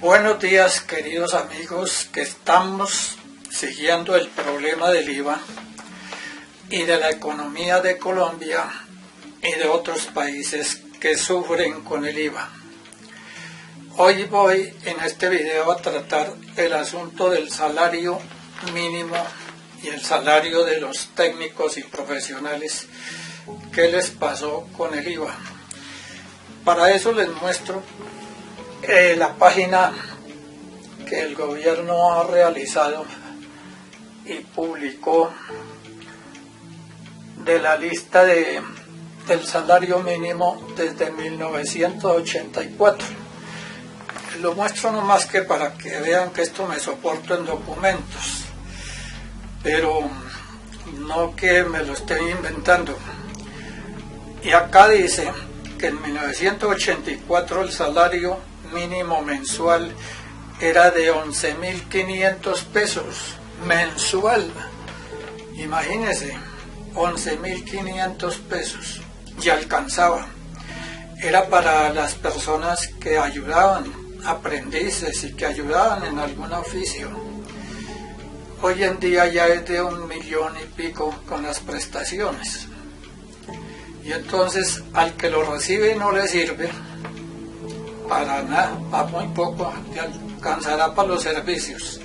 Buenos días, queridos amigos, que estamos siguiendo el problema del IVA y de la economía de Colombia y de otros países que sufren con el IVA. Hoy voy en este video a tratar el asunto del salario mínimo y el salario de los técnicos y profesionales. ¿Qué les pasó con el IVA? Para eso les muestro la página que el gobierno ha realizado y publicó de la lista del salario mínimo desde 1984. Lo muestro nomás que para que vean que esto me soporto en documentos, pero no que me lo esté inventando. Y acá dice que en 1984 el salario mínimo mensual era de 11.500 pesos mensual. Imagínense, 11.500 pesos, y alcanzaba. Era para las personas que ayudaban, aprendices y que ayudaban en algún oficio. Hoy en día ya es de 1 millón y pico con las prestaciones. Y entonces al que lo recibe no le sirve para nada, para muy poco, le alcanzará para los servicios.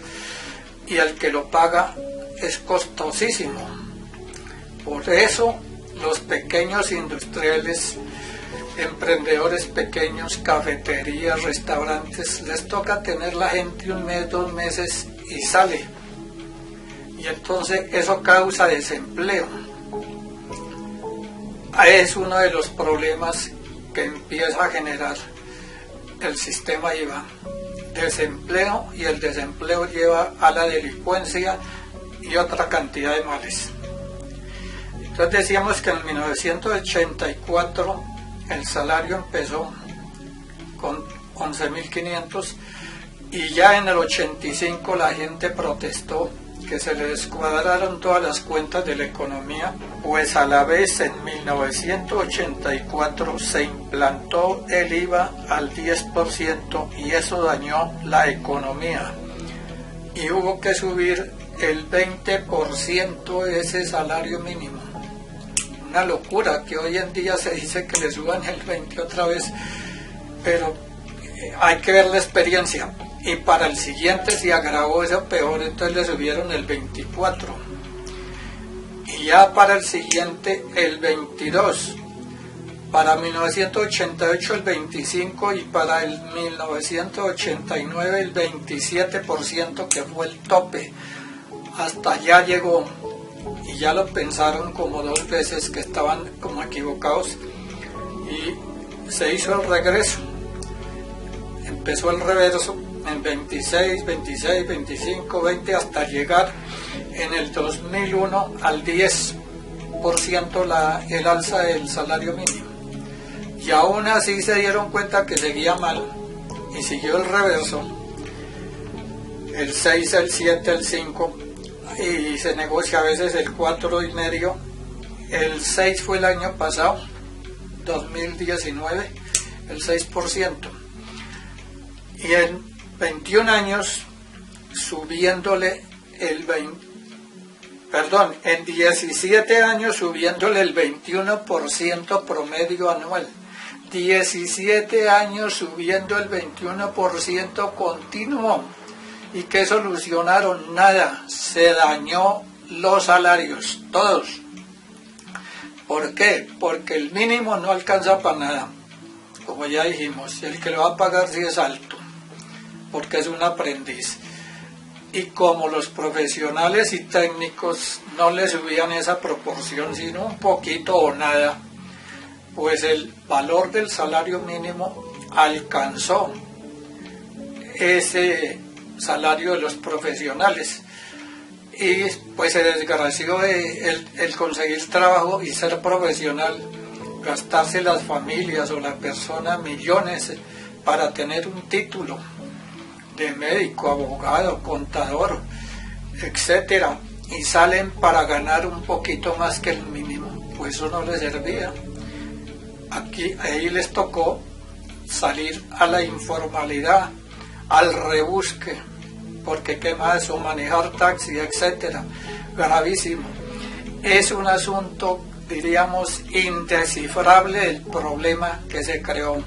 Y al que lo paga es costosísimo. Por eso los pequeños industriales, emprendedores pequeños, cafeterías, restaurantes, les toca tener la gente 1 mes, 2 meses y sale. Y entonces eso causa desempleo. Es uno de los problemas que empieza a generar el sistema IVA. Desempleo, y el desempleo lleva a la delincuencia y otra cantidad de males. Entonces decíamos que en 1984 el salario empezó con 11.500 y ya en el 85 la gente protestó que se le descuadraron todas las cuentas de la economía, pues a la vez en 1984 se implantó el IVA al 10% y eso dañó la economía y hubo que subir el 20% de ese salario mínimo. Una locura que hoy en día se dice que le suban el 20 otra vez, pero hay que ver la experiencia. Y para el siguiente se agravó eso peor, entonces le subieron el 24. Y ya para el siguiente el 22. Para 1988 el 25 y para el 1989 el 27%, que fue el tope. Hasta allá llegó. Y ya lo pensaron como 2 veces que estaban como equivocados. Y se hizo el regreso. Empezó el reverso en 26, 26, 25, 20, hasta llegar en el 2001 al 10% el alza del salario mínimo. Y aún así se dieron cuenta que seguía mal y siguió el reverso, el 6, el 7, el 5, y se negocia a veces el 4,5. El 6 fue el año pasado, 2019, el 6%. Y en 21 años subiéndole en 17 años subiéndole el 21% promedio anual. 17 años subiendo el 21% continuo. ¿Y qué solucionaron? Nada. Se dañó los salarios, todos. ¿Por qué? Porque el mínimo no alcanza para nada. Como ya dijimos, el que lo va a pagar sí es alto, porque es un aprendiz. Y como los profesionales y técnicos no le subían esa proporción, sino un poquito o nada, pues el valor del salario mínimo alcanzó ese salario de los profesionales. Y pues se desgració el conseguir trabajo y ser profesional, gastarse las familias o la persona millones para tener un título de médico, abogado, contador, etcétera, y salen para ganar un poquito más que el mínimo, pues eso no les servía. Ahí les tocó salir a la informalidad al rebusque, porque qué más, o manejar taxi, etcétera, gravísimo. Es un asunto, diríamos, indescifrable el problema que se creó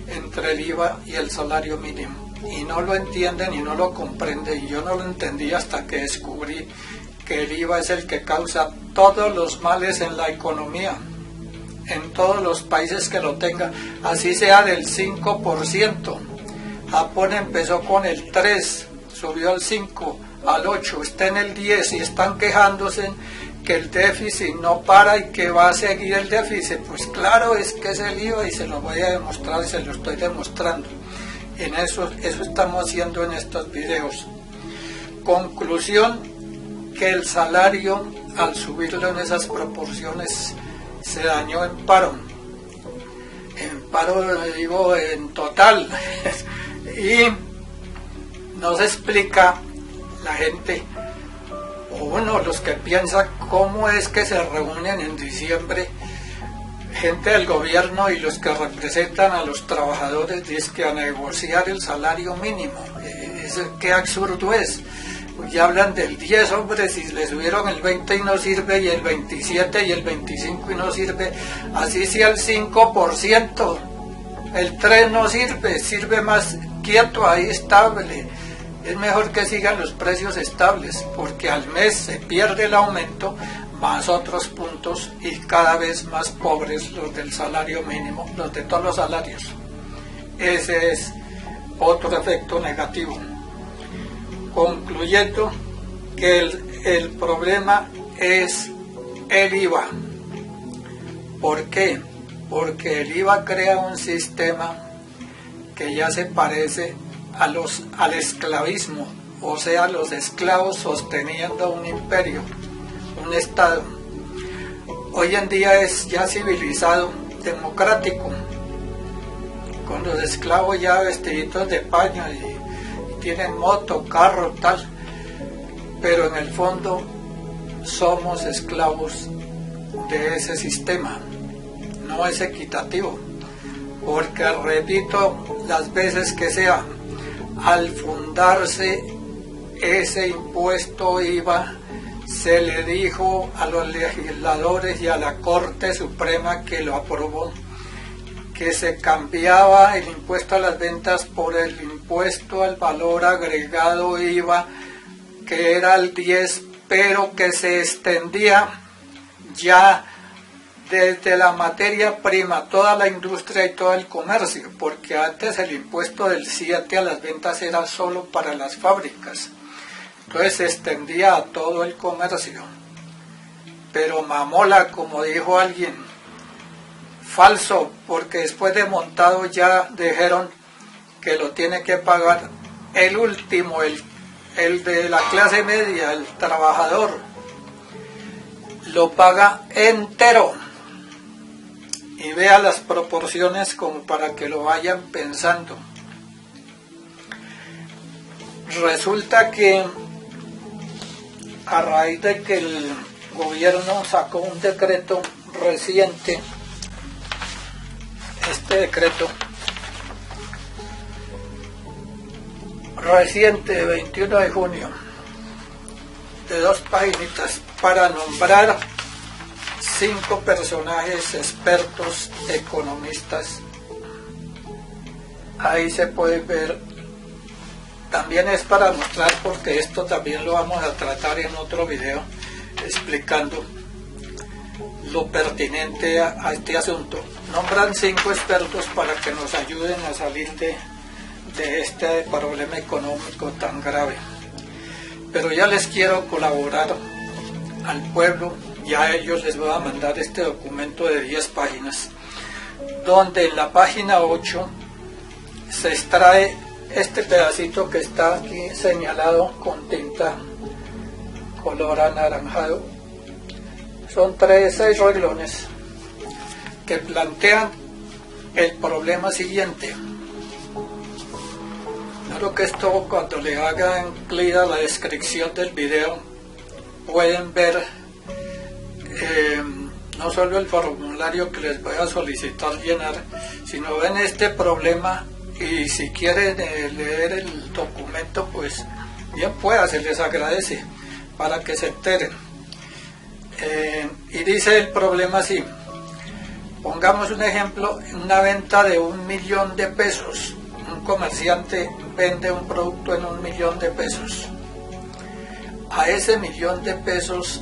entre el IVA y el salario mínimo, y no lo entienden y no lo comprenden, y yo no lo entendí hasta que descubrí que el IVA es el que causa todos los males en la economía, en todos los países que lo tengan, así sea del 5%. Japón empezó con el 3, subió al 5, al 8, está en el 10 y están quejándose que el déficit no para y que va a seguir el déficit. Pues claro, es que es el IVA y se lo voy a demostrar, se lo estoy demostrando. En eso estamos haciendo en estos videos. Conclusión, que el salario al subirlo en esas proporciones se dañó en paro, digo, en total. Y no se explica la gente, o bueno, los que piensan cómo es que se reúnen en diciembre gente del gobierno y los que representan a los trabajadores, dizque a negociar el salario mínimo. Qué absurdo es. Ya hablan del 10, hombre, si le subieron el 20 y no sirve, y el 27 y el 25 y no sirve, así sea el 5%, el 3 no sirve, sirve más quieto ahí, estable. Es mejor que sigan los precios estables, porque al mes se pierde el aumento, más otros puntos, y cada vez más pobres los del salario mínimo, los de todos los salarios. Ese es otro efecto negativo. Concluyendo, que el problema es el IVA. ¿Por qué? Porque el IVA crea un sistema que ya se parece al esclavismo, o sea, los esclavos sosteniendo un imperio, un estado. Hoy en día es ya civilizado, democrático, con los esclavos ya vestiditos de paño y tienen moto, carro, tal, pero en el fondo somos esclavos de ese sistema. No es equitativo, porque repito las veces que sea, al fundarse ese impuesto IVA, se le dijo a los legisladores y a la Corte Suprema que lo aprobó, que se cambiaba el impuesto a las ventas por el impuesto al valor agregado IVA, que era el 10, pero que se extendía ya desde la materia prima, toda la industria y todo el comercio, porque antes el impuesto del 7 a las ventas era solo para las fábricas, entonces se extendía a todo el comercio. Pero mamola, como dijo alguien, falso, porque después de montado ya dijeron que lo tiene que pagar el último, el de la clase media, el trabajador, lo paga entero. Y vea las proporciones como para que lo vayan pensando. Resulta que a raíz de que el gobierno sacó un decreto reciente, este decreto reciente, 21 de junio, de 2 paginitas, para nombrar 5 personajes expertos economistas. Ahí se puede ver, también es para mostrar, porque esto también lo vamos a tratar en otro video, explicando lo pertinente a este asunto. Nombran 5 expertos para que nos ayuden a salir de este problema económico tan grave. Pero ya les quiero colaborar al pueblo, ya a ellos les voy a mandar este documento de 10 páginas, donde en la página 8 se extrae este pedacito que está aquí señalado con tinta color anaranjado. Son 6 renglones que plantean el problema siguiente. Claro que esto, cuando le hagan clic a la descripción del video, pueden ver no solo el formulario que les voy a solicitar llenar, sino ven este problema y si quieren leer el documento, pues bien pueda, se les agradece para que se enteren. Y dice el problema así: pongamos un ejemplo, una venta de 1 millón de pesos. Un comerciante vende un producto en 1 millón de pesos. A ese 1 millón de pesos,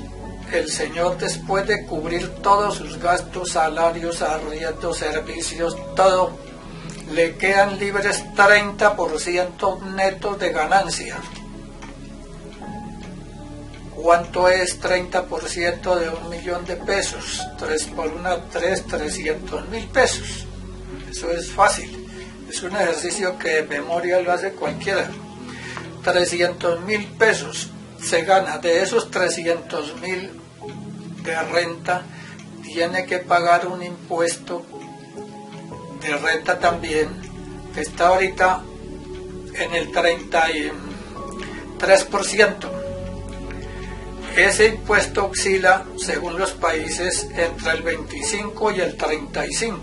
el señor, después de cubrir todos sus gastos, salarios, arriendos, servicios, todo, le quedan libres 30% netos de ganancia. ¿Cuánto es 30% de 1 millón de pesos? 3 por 1, 300.000 pesos. Eso es fácil. Es un ejercicio que de memoria lo hace cualquiera. 300.000 pesos se gana. De esos 300.000 de renta, tiene que pagar un impuesto de renta también, que está ahorita en el 33%. Ese impuesto oscila, según los países, entre el 25 y el 35.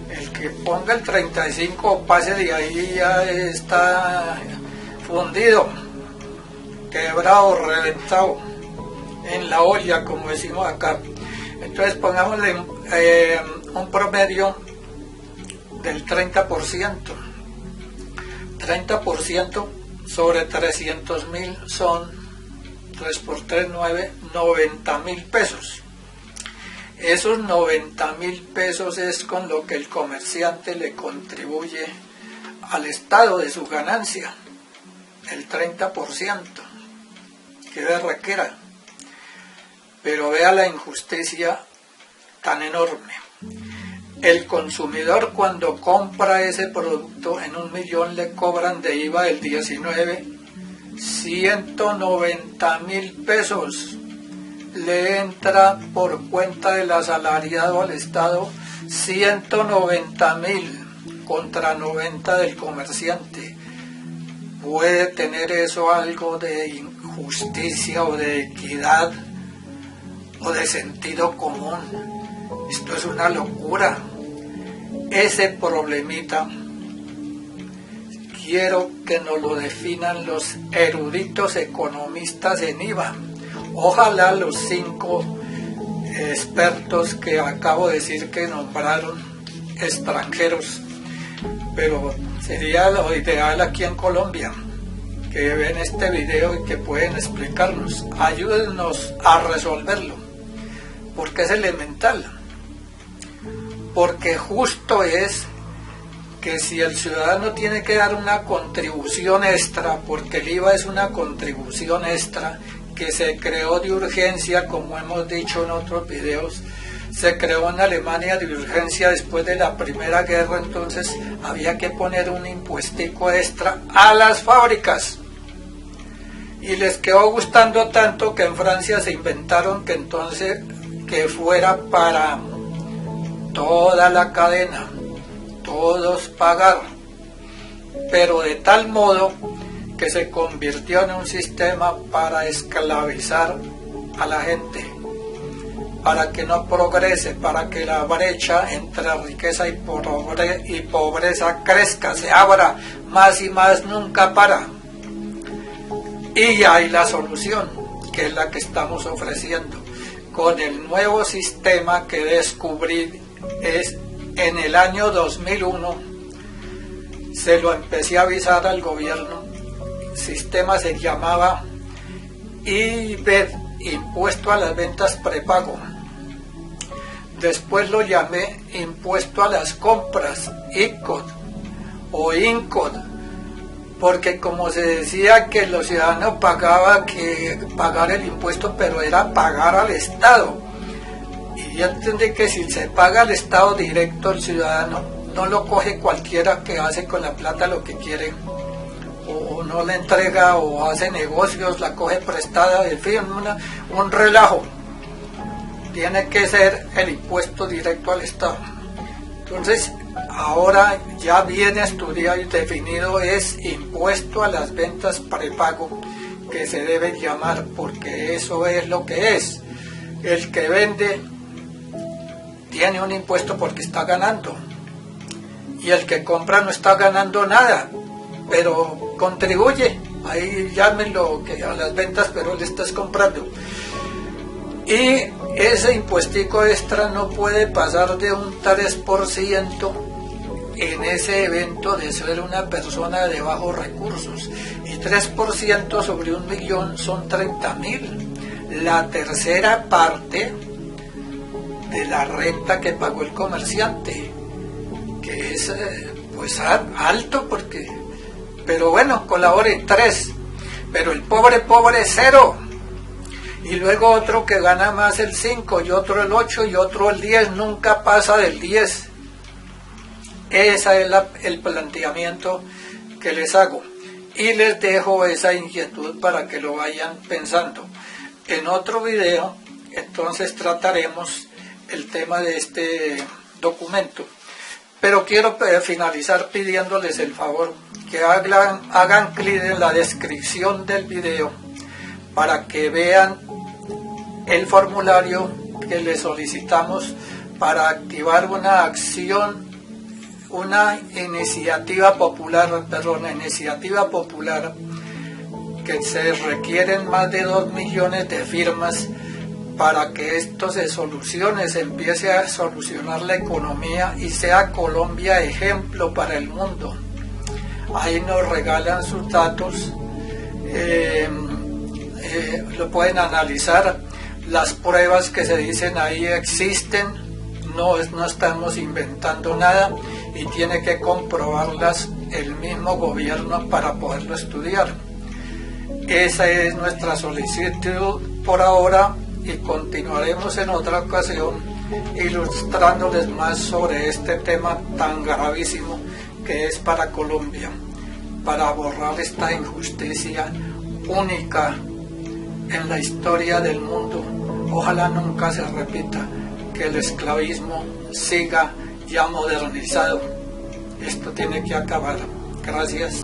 El que ponga el 35 o pase de ahí ya está fundido, quebrado, reventado, en la olla, como decimos acá. Entonces pongámosle un promedio del 30%. 30% sobre 300.000 son 3 por 3, 9, 90.000 pesos. Esos 90.000 pesos es con lo que el comerciante le contribuye al Estado de su ganancia, el 30%, que de requiera. Pero vea la injusticia tan enorme. El consumidor, cuando compra ese producto, en 1 millón le cobran de IVA el 19, 190.000 pesos. Le entra por cuenta del asalariado al Estado 190.000 contra 90 del comerciante. ¿Puede tener eso algo de injusticia o de equidad o de sentido común? Esto es una locura. Ese problemita quiero que nos lo definan los eruditos economistas en IVA. Ojalá los 5 expertos que acabo de decir que nombraron extranjeros, pero sería lo ideal aquí en Colombia, que ven este video y que pueden explicarnos. Ayúdennos a resolverlo, porque es elemental. Porque justo es que si el ciudadano tiene que dar una contribución extra, porque el IVA es una contribución extra que se creó de urgencia, como hemos dicho en otros videos, se creó en Alemania de urgencia después de la Primera Guerra, entonces había que poner un impuestico extra a las fábricas. Y les quedó gustando tanto que en Francia se inventaron que entonces que fuera para toda la cadena, todos pagar, pero de tal modo que se convirtió en un sistema para esclavizar a la gente, para que no progrese, para que la brecha entre riqueza y pobreza crezca, se abra más y más, nunca para. Y hay la solución, que es la que estamos ofreciendo, con el nuevo sistema que descubrí es en el año 2001, se lo empecé a avisar al gobierno. El sistema se llamaba IVED, Impuesto a las Ventas Prepago. Después lo llamé Impuesto a las Compras, ICOD o INCOD, porque como se decía que los ciudadanos pagaban que pagar el impuesto, pero era pagar al Estado. Y yo entendí que si se paga al Estado directo, el ciudadano no lo coge cualquiera que hace con la plata lo que quiere, o no la entrega o hace negocios, la coge prestada, en fin, un relajo. Tiene que ser el impuesto directo al Estado. Entonces, ahora ya viene estudiado y definido, es impuesto a las ventas prepago, que se debe llamar, porque eso es lo que es. El que vende tiene un impuesto porque está ganando, y el que compra no está ganando nada, pero contribuye, ahí llámenlo que a las ventas, pero le estás comprando. Y ese impuestico extra no puede pasar de un 3% en ese evento de ser una persona de bajos recursos, y 3% sobre 1.000.000 son 30.000, la tercera parte de la renta que pagó el comerciante, que es pues alto, pero bueno, colabore 3, pero el pobre 0, y luego otro que gana más el 5, y otro el 8, y otro el 10, nunca pasa del 10. Ese es el planteamiento que les hago, y les dejo esa inquietud para que lo vayan pensando. En otro video entonces trataremos el tema de este documento, pero quiero finalizar pidiéndoles el favor que hagan clic en la descripción del video para que vean el formulario que les solicitamos para activar una acción, una iniciativa popular, que se requieren más de 2 millones de firmas para que esto se solucione, se empiece a solucionar la economía y sea Colombia ejemplo para el mundo. Ahí nos regalan sus datos, lo pueden analizar, las pruebas que se dicen ahí existen, no estamos inventando nada, y tiene que comprobarlas el mismo gobierno para poderlo estudiar. Esa es nuestra solicitud por ahora, y continuaremos en otra ocasión ilustrándoles más sobre este tema tan gravísimo que es para Colombia, para borrar esta injusticia única en la historia del mundo. Ojalá nunca se repita, que el esclavismo siga ya modernizado. Esto tiene que acabar. Gracias.